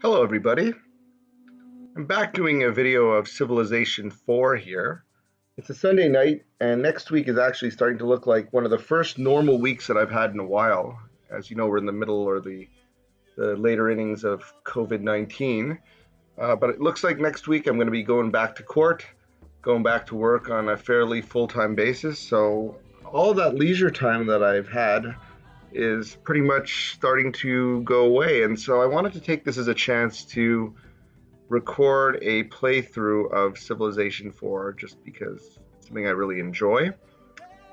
Hello everybody. I'm back doing a video of Civilization 4 here. It's a Sunday night and next week is actually starting to look like one of the first normal weeks that I've had in a while. As you know, we're in the middle or the later innings of COVID-19. But it looks like next week I'm going to be going back to court, going back to work on a fairly full-time basis. So all that leisure time that I've had is pretty much starting to go away. And so I wanted to take this as a chance to record a playthrough of Civilization 4 just because it's something I really enjoy.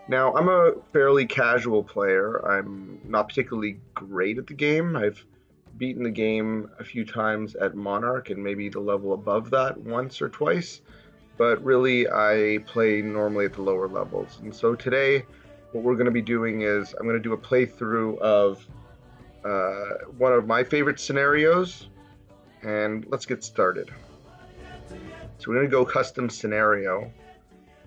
Now, I'm a fairly casual player. I'm not particularly great at the game. I've beaten the game a few times at Monarch and maybe the level above that once or twice, but really I play normally at the lower levels. And so today, what we're going to be doing is I'm going to do a playthrough of one of my favorite scenarios, and let's get started. So we're going to go custom scenario,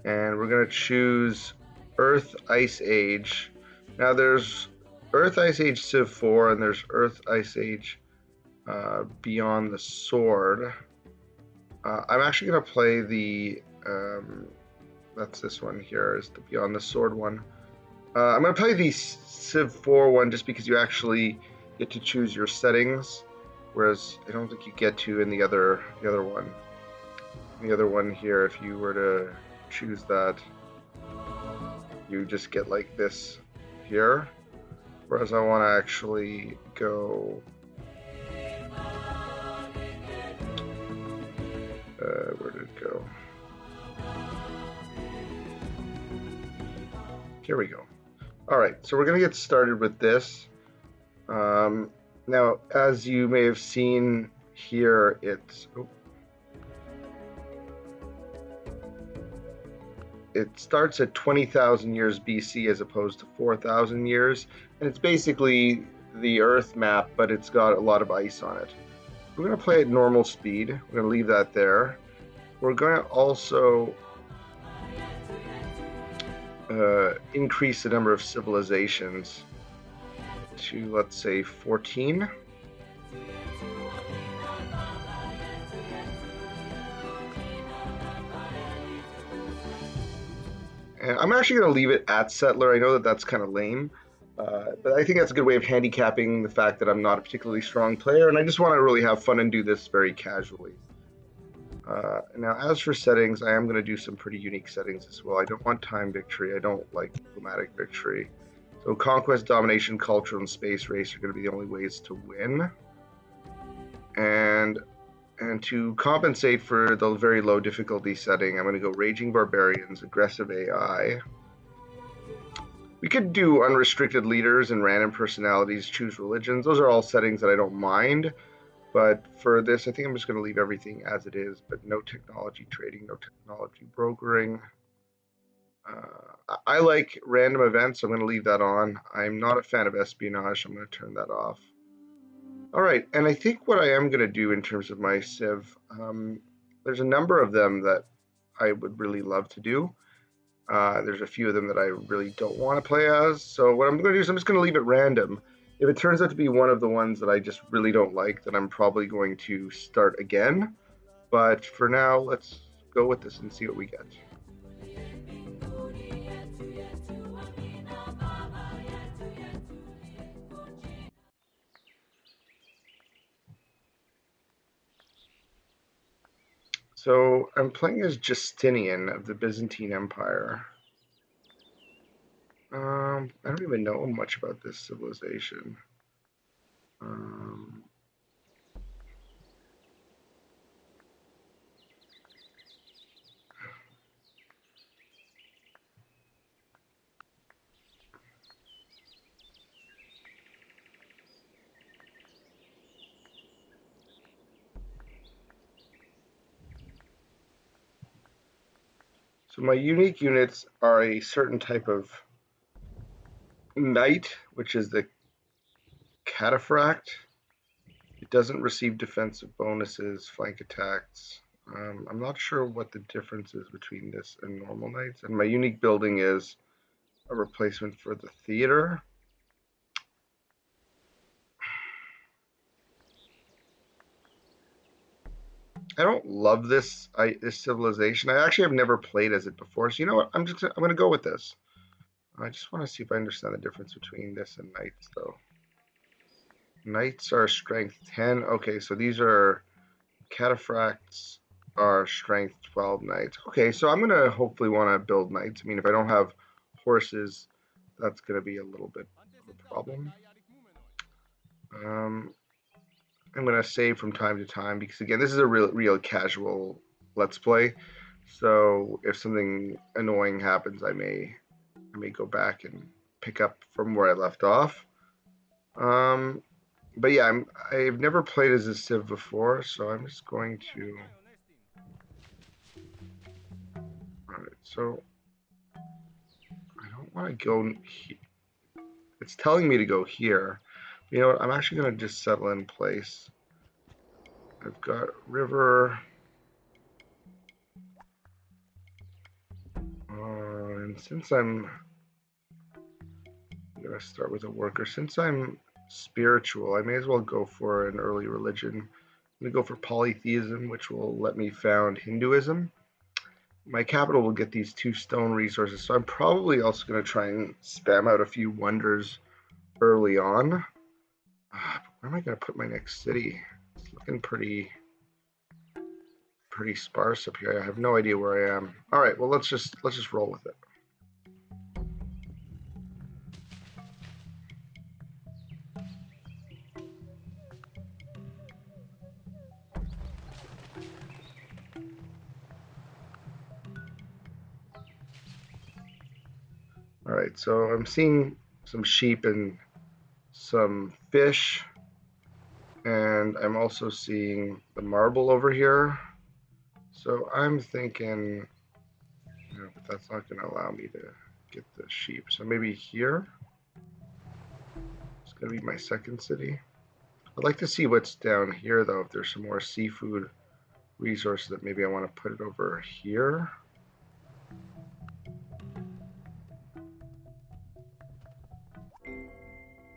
and we're going to choose Earth Ice Age. Now there's Earth Ice Age Civ 4 and there's Earth Ice Age Beyond the Sword. I'm actually going to play the, that's this one here, is the Beyond the Sword one. I'm going to play the Civ 4 one just because you actually get to choose your settings, whereas I don't think you get to in the other one. The other one here, if you were to choose that, you just get like this here, whereas I want to actually go where did it go? Here we go. Alright, so we're going to get started with this. Now, as you may have seen here, it starts at 20,000 years BC as opposed to 4,000 years, and it's basically the Earth map, but it's got a lot of ice on it. We're going to play at normal speed. We're going to leave that there. We're going to also increase the number of civilizations to, let's say, 14. And I'm actually going to leave it at settler. I know that that's kind of lame, but I think that's a good way of handicapping the fact that I'm not a particularly strong player, and I just want to really have fun and do this very casually. Now, as for settings, I am going to do some pretty unique settings as well. I don't want time victory. I don't like diplomatic victory. So conquest, domination, cultural, and space race are going to be the only ways to win. And to compensate for the very low difficulty setting, I'm going to go Raging Barbarians, Aggressive AI. We could do unrestricted leaders and random personalities, choose religions. Those are all settings that I don't mind. But for this, I think I'm just going to leave everything as it is, but no technology trading, no technology brokering. I like random events, so I'm going to leave that on. I'm not a fan of espionage, so I'm going to turn that off. All right, and I think what I am going to do in terms of my Civ, there's a number of them that I would really love to do. There's a few of them that I really don't want to play as. So what I'm going to do is I'm just going to leave it random. If it turns out to be one of the ones that I just really don't like, then I'm probably going to start again. But for now, let's go with this and see what we get. So I'm playing as Justinian of the Byzantine Empire. I don't even know much about this civilization. So my unique units are a certain type of knight, which is the cataphract. It doesn't receive defensive bonuses, flank attacks. I'm not sure what the difference is between this and normal knights. And my unique building is a replacement for the theater. I don't love this civilization. I actually have never played as it before. So you know what? I'm gonna go with this. I just want to see if I understand the difference between this and knights, though. Knights are strength 10. Okay, so these are cataphracts are strength 12 knights. Okay, so I'm gonna hopefully want to build knights. I mean, if I don't have horses, that's gonna be a little bit of a problem. I'm gonna save from time to time because again, this is a real casual let's play. So if something annoying happens, I may go back and pick up from where I left off. But yeah, I've never played as a Civ before, so I'm just going to. All right, so I don't want to go. It's telling me to go here. You know what? I'm actually gonna just settle in place. I've got river. And since I'm gonna start with a worker, since I'm spiritual, I may as well go for an early religion. I'm gonna go for polytheism, which will let me found Hinduism. My capital will get these 2 stone resources, so I'm probably also gonna try and spam out a few wonders early on. Where am I gonna put my next city? It's looking pretty sparse up here. I have no idea where I am. All right, well let's just roll with it. All right, so I'm seeing some sheep and some fish, and I'm also seeing the marble over here. So I'm thinking, but that's not going to allow me to get the sheep. So maybe here. It's going to be my second city. I'd like to see what's down here, though, if there's some more seafood resources that maybe I want to put it over here.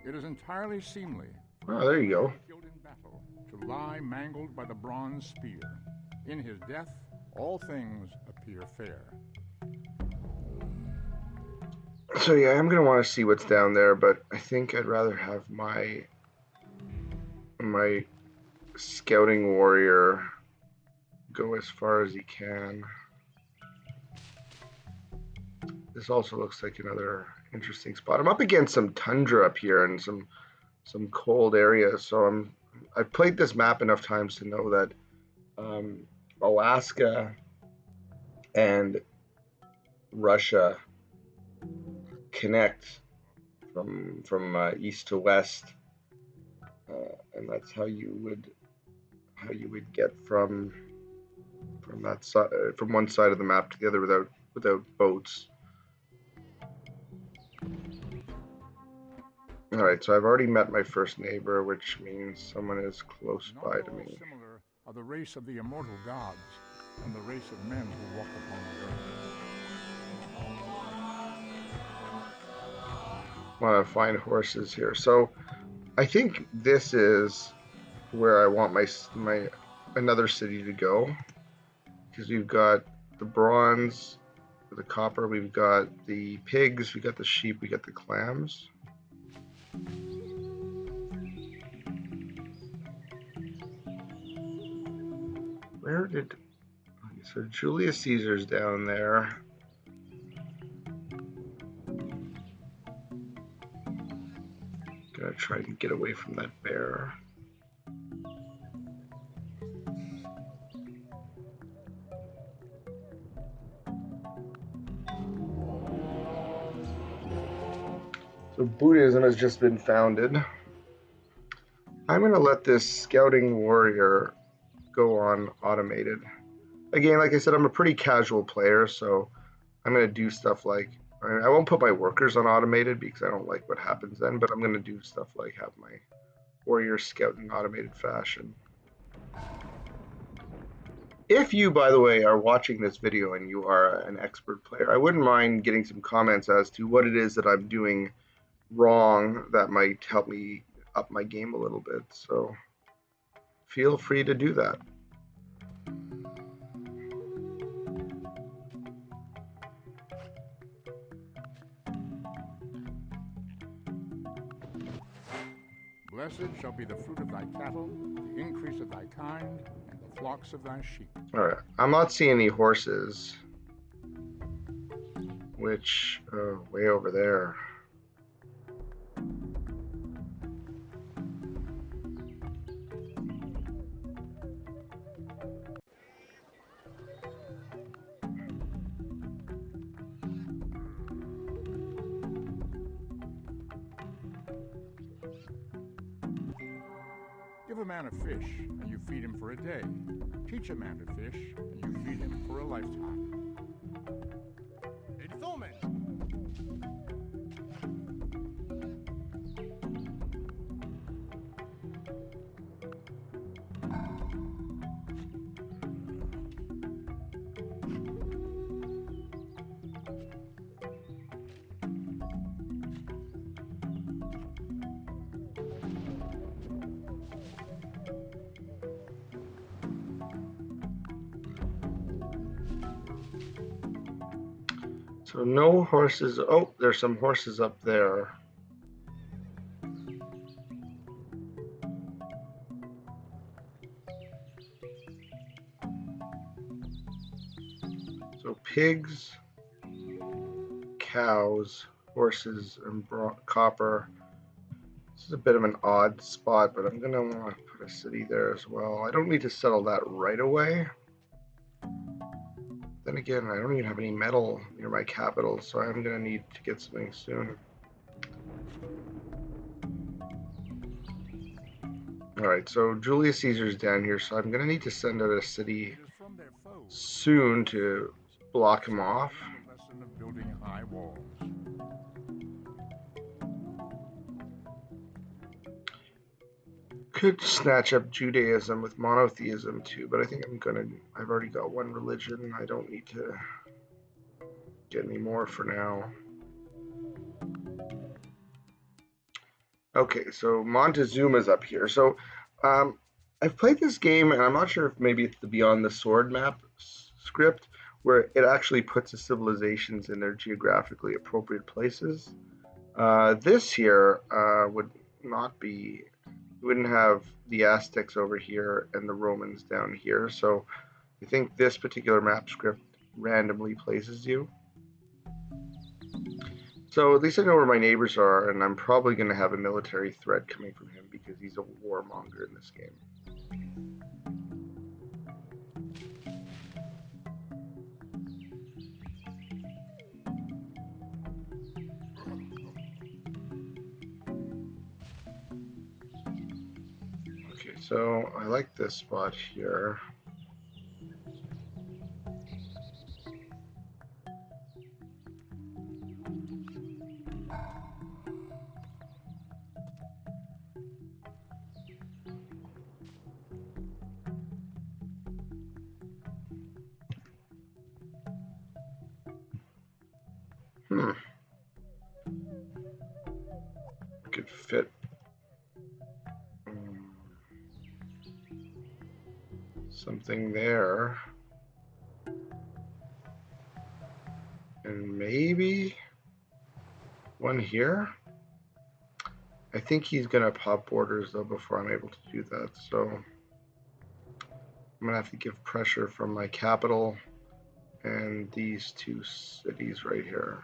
It is entirely seemly. Oh, there you go. Killed in battle, to lie mangled by the bronze spear. In his death, all things appear fair. So yeah, I'm gonna want to see what's down there, but I think I'd rather have my scouting warrior go as far as he can. This also looks like another interesting spot. I'm up against some tundra up here and some cold areas, so I've played this map enough times to know that Alaska and Russia connect from east to west, and that's how you would get from that side, from one side of the map to the other without boats. All right, so I've already met my first neighbor, which means someone is close by to me. Similar are the race of the immortal gods and the race of men who walk upon the earth. I want to find horses here. So I think this is where I want my another city to go, because we've got the bronze, the copper, we've got the pigs, we got the sheep, we got the clams. Where did... So Julius Caesar's down there. Gonna try and get away from that bear. So Buddhism has just been founded. I'm going to let this scouting warrior go on automated. Again, like I said, I'm a pretty casual player, so I'm going to do stuff like, I won't put my workers on automated because I don't like what happens then, but I'm going to do stuff like have my warrior scout in automated fashion. If you, by the way, are watching this video and you are an expert player, I wouldn't mind getting some comments as to what it is that I'm doing wrong that might help me up my game a little bit. So feel free to do that. Blessed shall be the fruit of thy cattle, the increase of thy kind, and the flocks of thy sheep. All right, I'm not seeing any horses, which, way over there. Give a man a fish, and you feed him for a day. Teach a man to fish, and you feed him for a lifetime. So no horses. Oh, there's some horses up there. So pigs, cows, horses, and copper. This is a bit of an odd spot, but I'm gonna want to put a city there as well. I don't need to settle that right away. Then again, I don't even have any metal near my capital, so I'm gonna need to get something soon. Alright, so Julius Caesar's down here, so I'm gonna need to send out a city soon to block him off. Lesson of building high walls. Could snatch up Judaism with monotheism too, but I think I've already got one religion. I don't need to get any more for now. Okay, so Montezuma's up here. So I've played this game, and I'm not sure if maybe it's the Beyond the Sword map script, where it actually puts the civilizations in their geographically appropriate places. This here would not be... We wouldn't have the Aztecs over here and the Romans down here, so I think this particular map script randomly places you. So at least I know where my neighbors are, and I'm probably going to have a military threat coming from him because he's a warmonger in this game. So I like this spot here. Could fit something there, and maybe one here. I think he's gonna pop borders though before I'm able to do that, so I'm gonna have to give pressure from my capital and these two cities right here.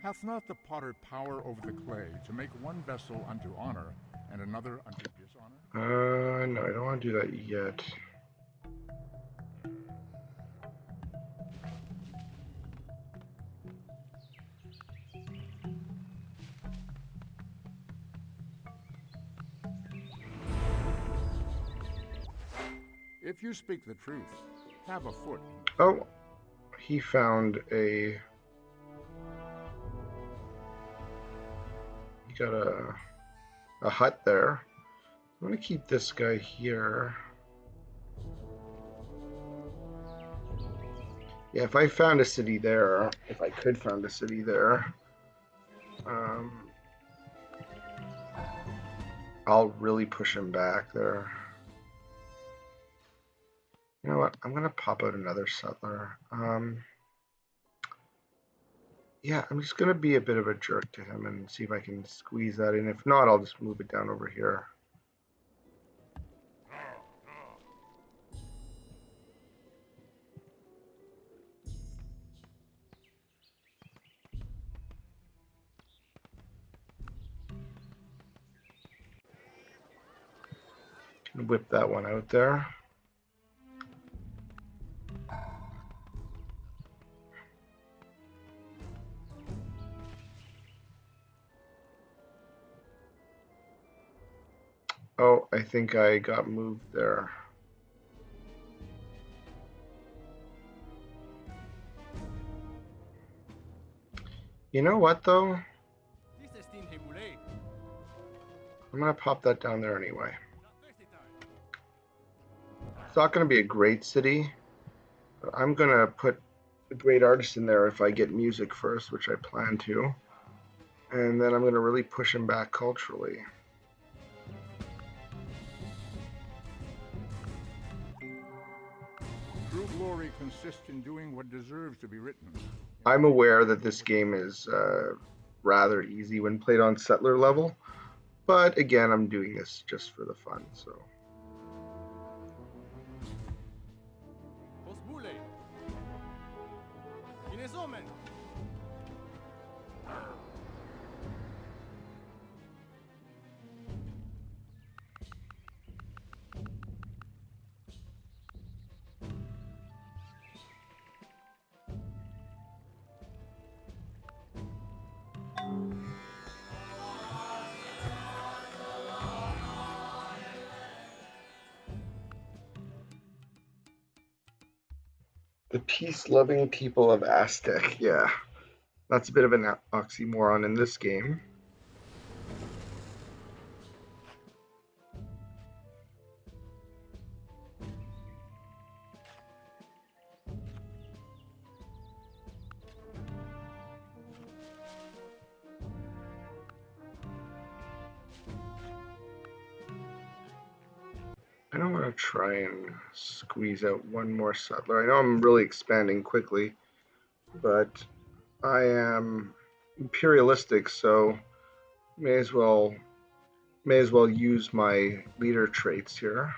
Hath not the potter power over the clay to make one vessel unto honor and another unto dishonor? No, I don't want to do that yet. If you speak the truth, have a foot. Oh, he found a... He got a hut there. I'm going to keep this guy here. Yeah, if I found a city there, if I could find a city there, I'll really push him back there. You know what? I'm gonna pop out another settler. Yeah, I'm just gonna be a bit of a jerk to him and see if I can squeeze that in. If not, I'll just move it down over here. Whip that one out there. Oh, I think I got moved there. You know what, though? I'm going to pop that down there anyway. It's not going to be a great city, but I'm going to put a great artist in there if I get music first, which I plan to. And then I'm going to really push him back culturally. True glory consists in doing what deserves to be written. I'm aware that this game is rather easy when played on settler level, but again, I'm doing this just for the fun, so. The peace-loving people of Aztec, yeah. That's a bit of an oxymoron in this game. I don't want to try and squeeze out one more settler. I know I'm really expanding quickly, but I am imperialistic, so may as well use my leader traits here.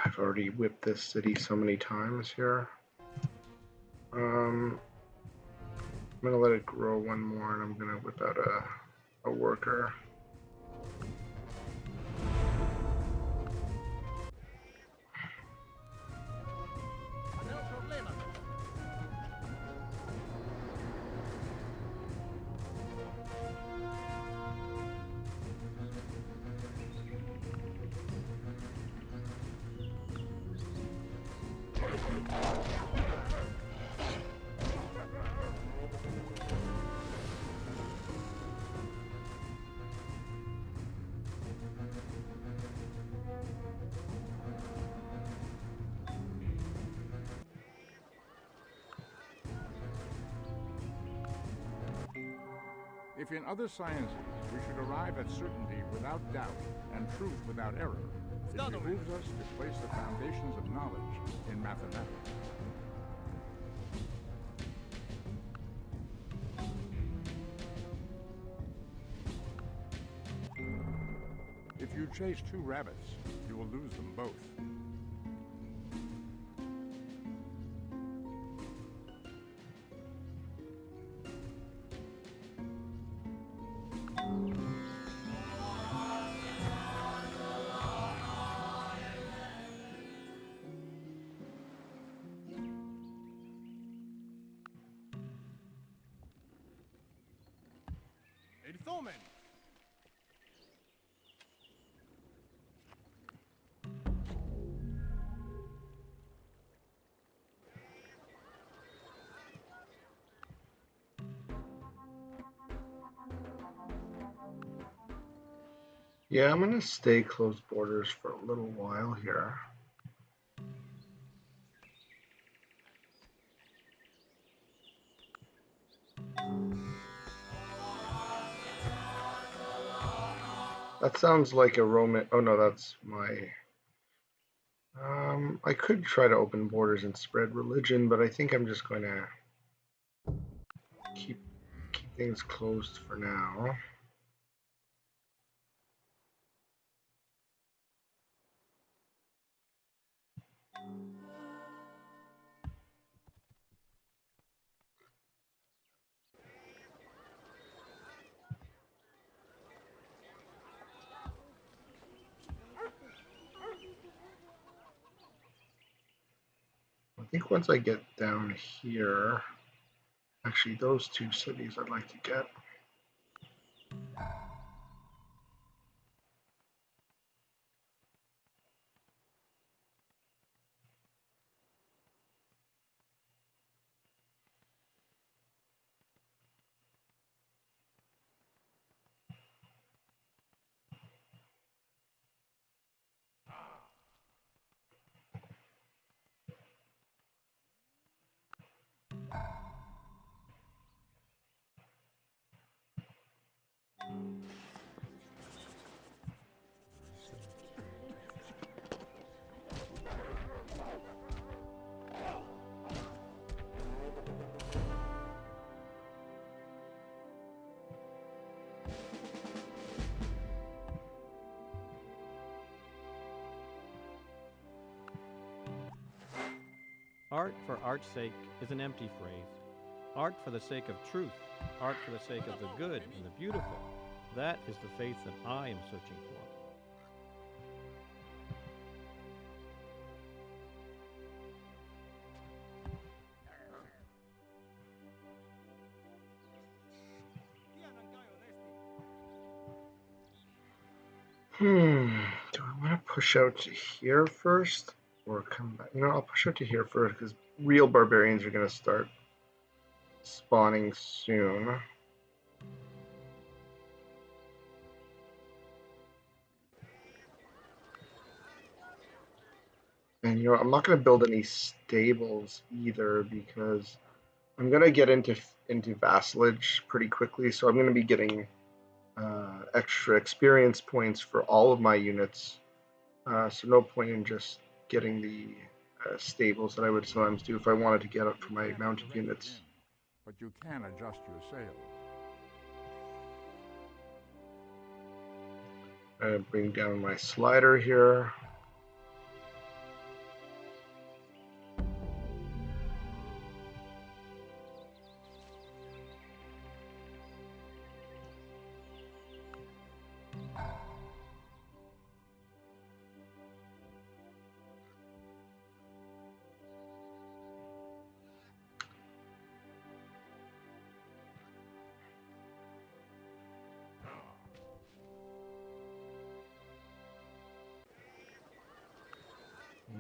I've already whipped this city so many times here. I'm gonna let it grow one more, and I'm gonna whip out a worker. If in other sciences we should arrive at certainty without doubt and truth without error, it behooves us to place the foundations of knowledge in mathematics. If you chase two rabbits, you will lose them both. Roman! Yeah, I'm gonna stay close borders for a little while here. That sounds like a Roman. Oh no, that's my. I could try to open borders and spread religion, but I think I'm just going to keep things closed for now. I think once I get down here, actually those two cities I'd like to get. Art for art's sake is an empty phrase. Art for the sake of truth, art for the sake of the good and the beautiful, that is the faith that I am searching for. Do I want to push out to here first or come back? You know, I'll push out to here first because real barbarians are going to start spawning soon. And you know, I'm not going to build any stables either because I'm going to get into vassalage pretty quickly. So I'm going to be getting extra experience points for all of my units. So no point in just getting the stables that I would sometimes do if I wanted to get up for my mounted units. But you can adjust your sails. I bring down my slider here.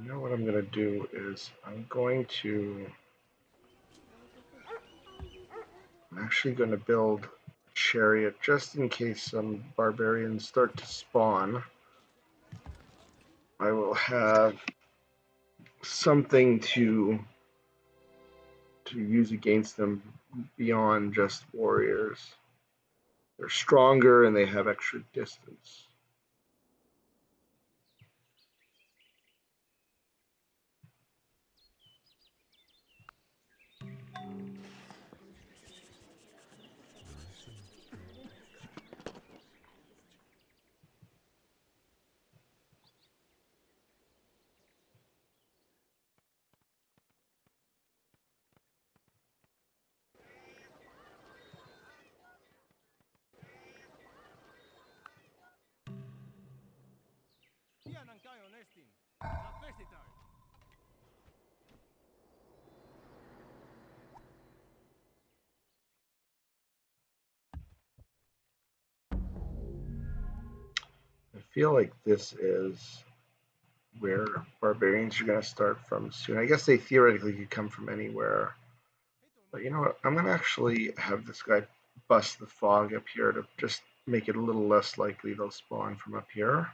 You know what I'm going to do is I'm actually going to build a chariot just in case some barbarians start to spawn. I will have something to use against them beyond just warriors. They're stronger and they have extra distance. feel like this is where barbarians are going to start from soon. I guess they theoretically could come from anywhere. But you know what? I'm going to actually have this guy bust the fog up here to just make it a little less likely they'll spawn from up here.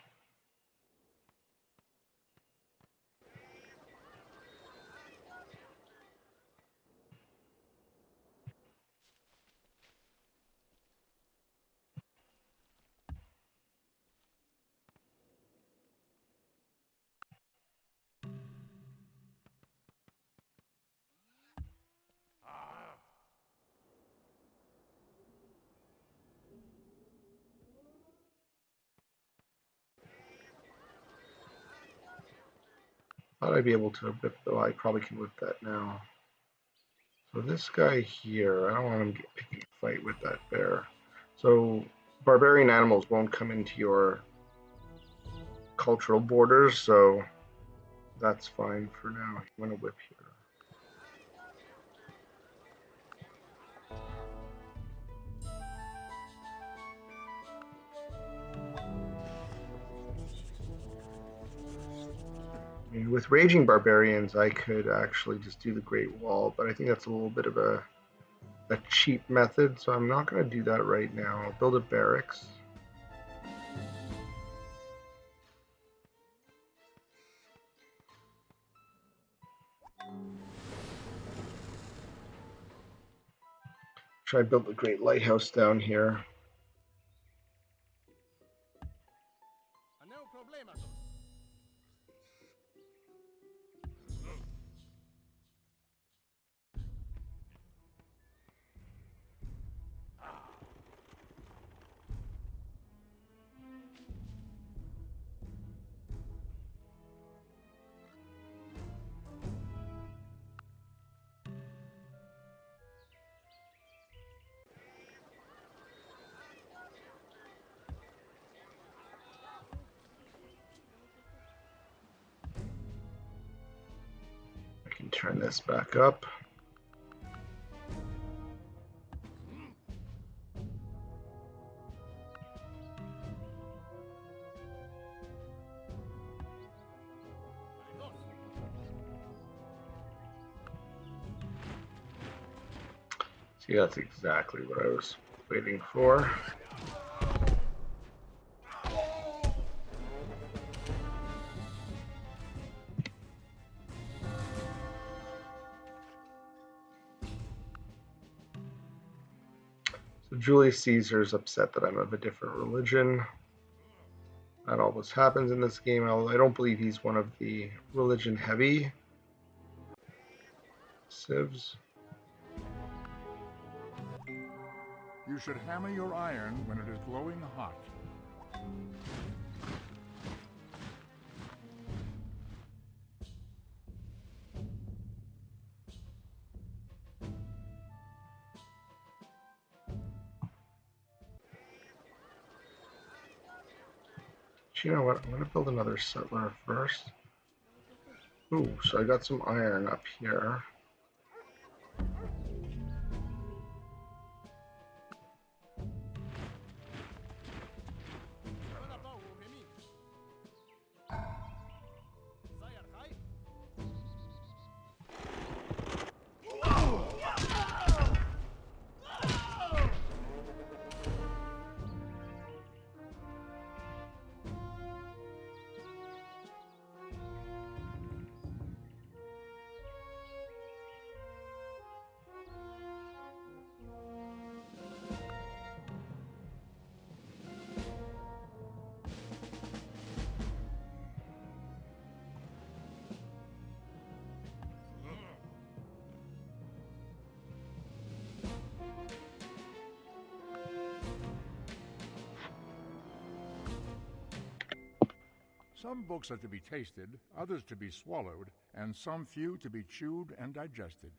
Thought I'd be able to whip, though I probably can whip that now. So this guy here, I don't want him picking a fight with that bear. So barbarian animals won't come into your cultural borders, so that's fine for now. I'm going to whip here. And with raging barbarians, I could actually just do the Great Wall, but I think that's a little bit of a cheap method, so I'm not going to do that right now. I'll build a barracks. Try to build a great lighthouse down here. Turn this back up. See, that's exactly what I was waiting for. Julius Caesar is upset that I'm of a different religion. That always happens in this game. I don't believe he's one of the religion-heavy civs. You should hammer your iron when it is glowing hot. You know what? I'm going to build another settler first. Ooh, so I got some iron up here. Some books are to be tasted, others to be swallowed, and some few to be chewed and digested.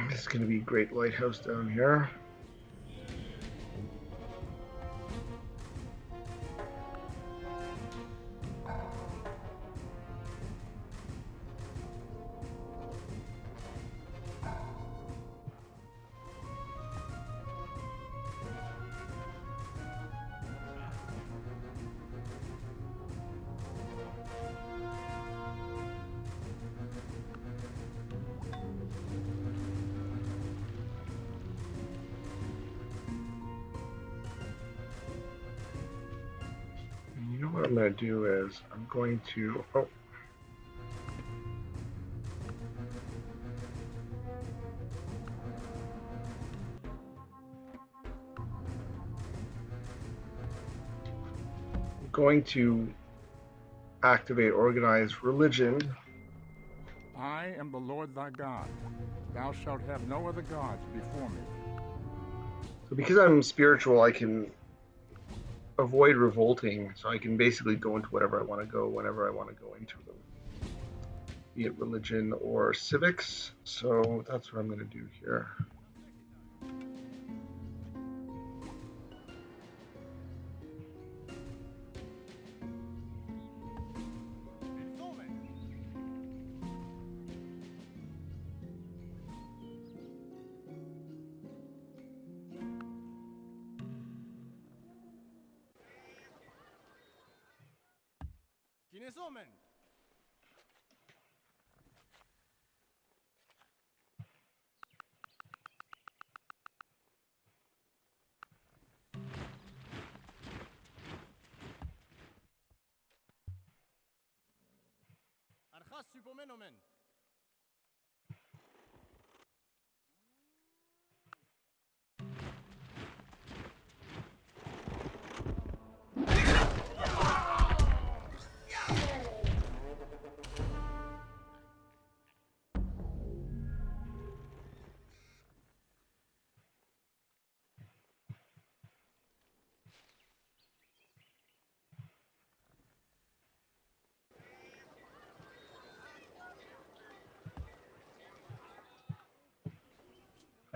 This is going to be a great lighthouse down here. what I'm going to do is I'm going to... Oh. I'm going to activate organized religion. I am the Lord thy God. Thou shalt have no other gods before me. So because I'm spiritual, I can avoid revolting, so I can basically go into whatever I want to go whenever I want to go into them, be it religion or civics. So that's what I'm going to do here.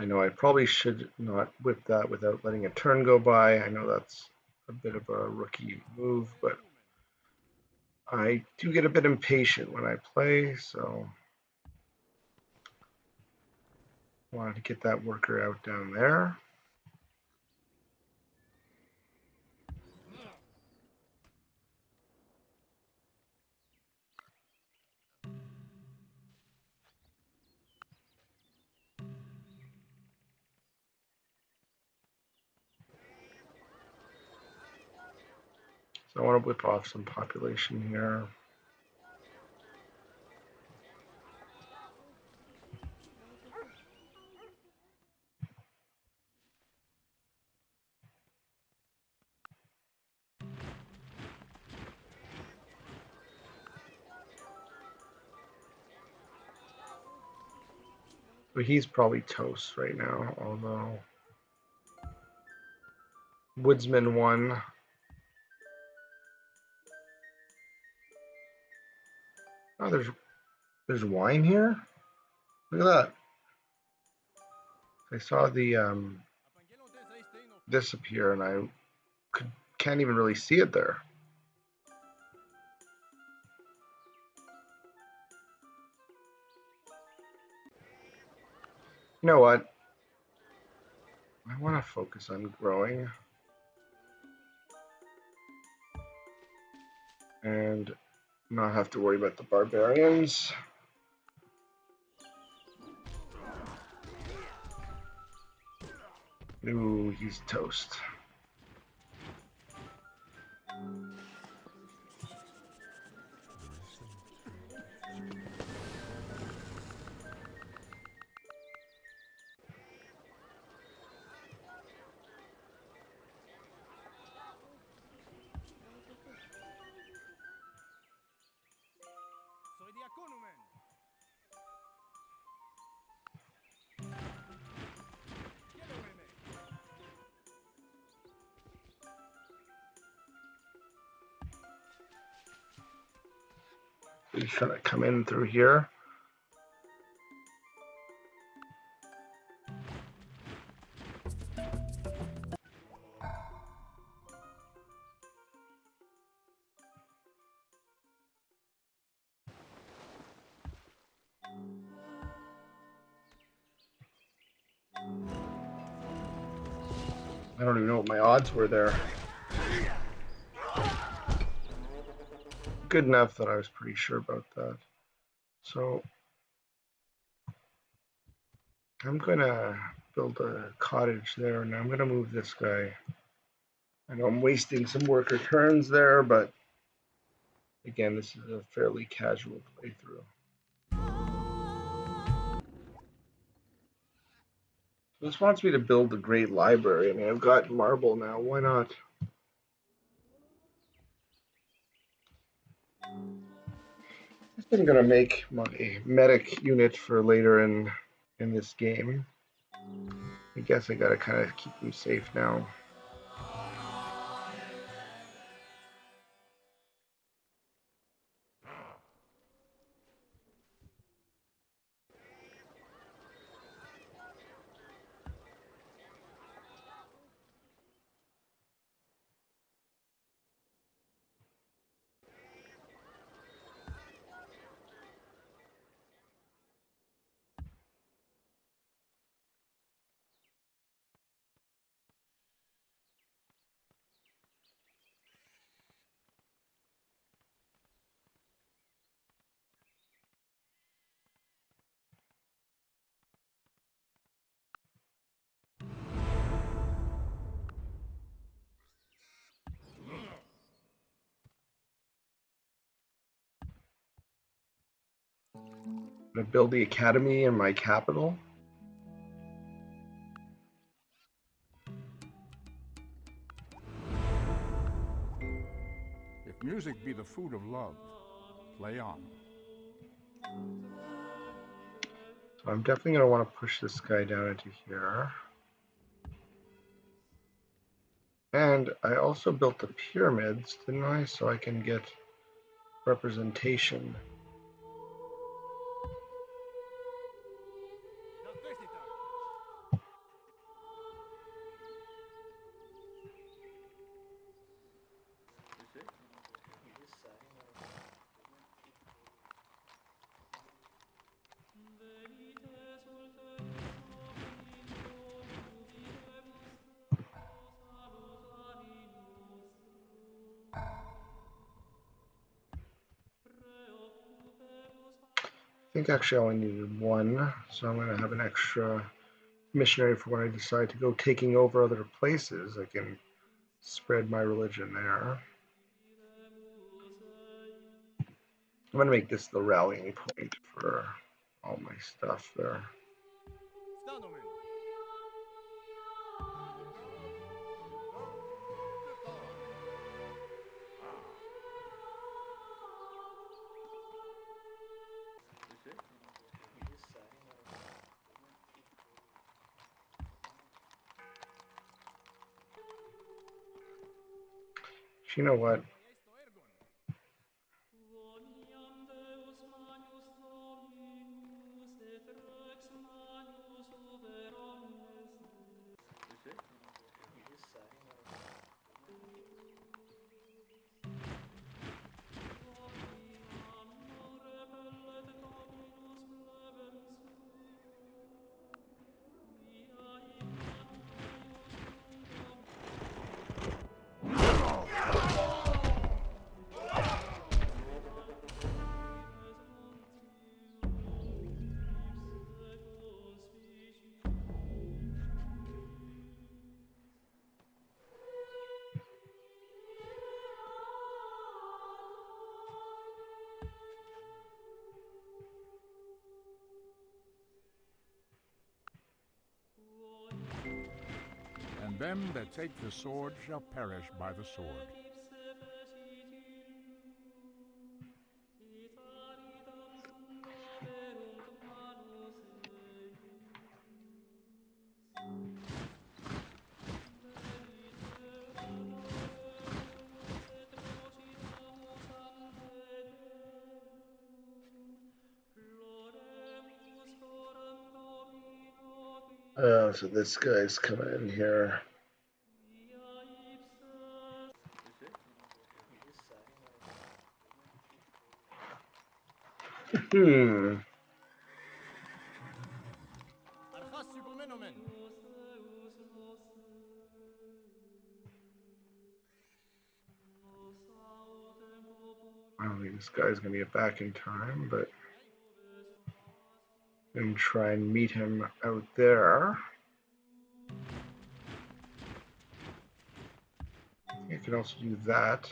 I know I probably should not whip that without letting a turn go by. I know that's a bit of a rookie move, but I do get a bit impatient when I play, so I wanted to get that worker out down there. So I want to whip off some population here. So he's probably toast right now, although Woodsman won. Oh, there's wine here? Look at that. I saw the disappear and I can't even really see it there. You know what? I want to focus on growing and not have to worry about the barbarians. Ooh, he's toast. He's trying to come in through here. I don't even know what my odds were there. Good enough that I was pretty sure about that. So I'm gonna build a cottage there, and I'm gonna move this guy. I know I'm wasting some worker turns there, but Again, this is a fairly casual playthrough. This wants me to build a great library. I mean, I've got marble now. Why not? I'm gonna make my medic unit for later in this game. I guess I gotta kind of keep them safe now. I'm gonna build the academy in my capital. If music be the food of love, play on. So I'm definitely gonna want to push this guy down into here. And I also built the pyramids, didn't I? So I can get representation. I think actually I only needed one, so I'm going to have an extra missionary for when I decide to go taking over other places. I can spread my religion there. I'm going to make this the rallying point for all my stuff there. You know what? And them that take the sword shall perish by the sword. So this guy's coming in here. I don't think this guy's gonna get back in time, but I'm gonna try and meet him out there. I can also do that.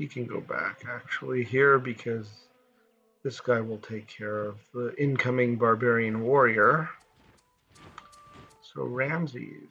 He can go back actually here because this guy will take care of the incoming barbarian warrior. So Ramses.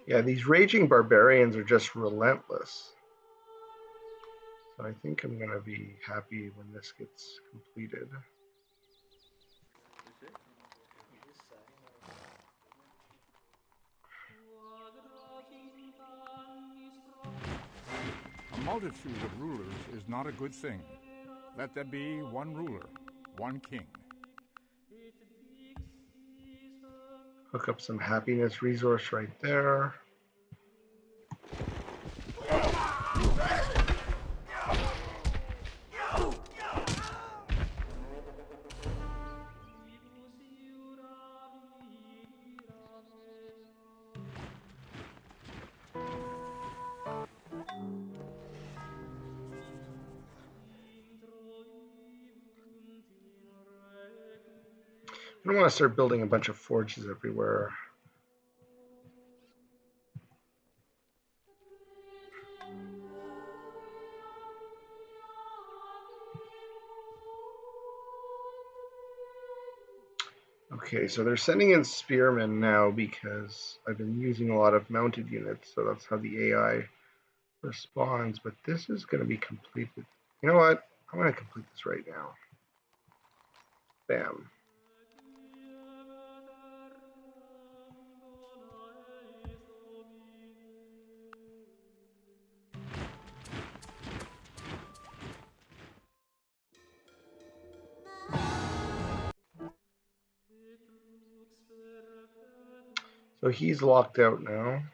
Yeah, these raging barbarians are just relentless. So I think I'm going to be happy when this gets completed. A multitude of rulers is not a good thing. Let there be one ruler, one king. Hook up some happiness resource right there. I don't want to start building a bunch of forges everywhere. Okay, so they're sending in spearmen now because I've been using a lot of mounted units, so that's how the AI responds. But this is going to be completed. You know what? I'm going to complete this right now. Bam. So he's locked out now.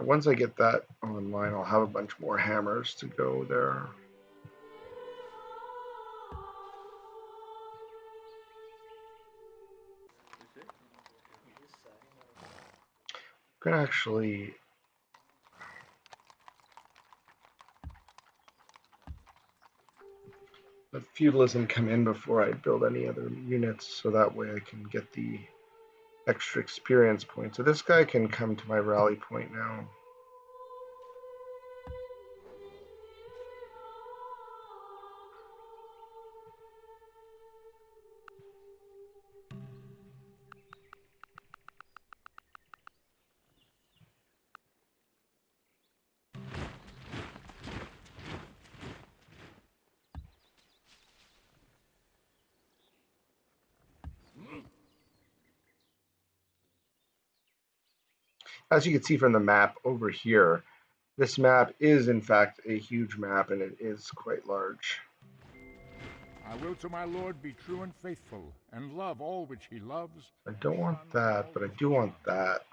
Once I get that online, I'll have a bunch more hammers to go there. I'm gonna actually let feudalism come in before I build any other units, so that way I can get the extra experience points. So this guy can come to my rally point now. As you can see from the map over here, this map is in fact a huge map, and it is quite large. I will to my lord be true and faithful, and love all which he loves. I don't want that, but I do want that.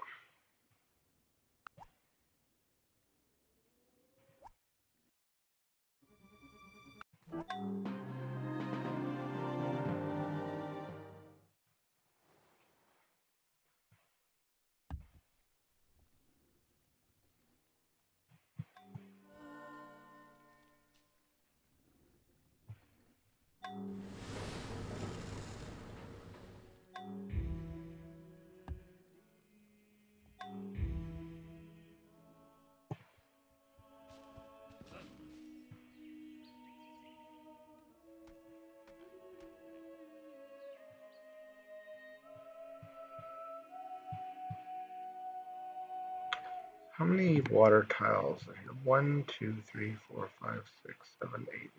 How many water tiles are here? 1, 2, 3, 4, 5, 6, 7, 8,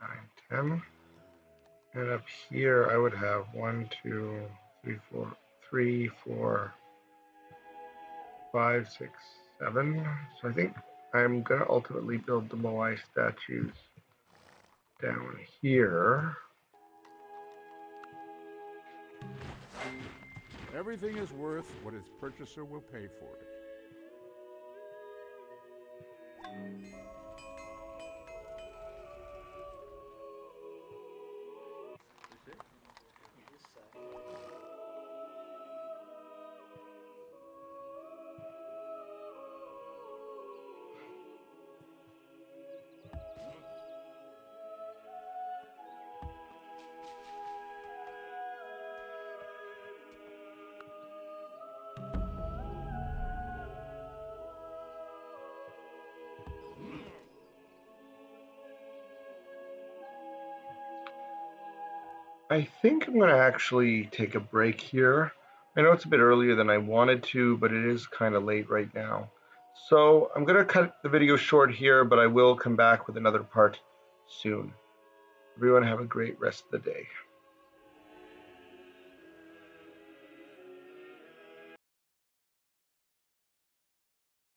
9, 10. And up here I would have 1, 2, 3, 4, 3, 4, 5, 6, 7. So I think I'm going to ultimately build the Moai statues down here. Everything is worth what its purchaser will pay for it. I think I'm going to actually take a break here. I know it's a bit earlier than I wanted to, but it is kind of late right now. So I'm going to cut the video short here, but I will come back with another part soon. Everyone have a great rest of the day.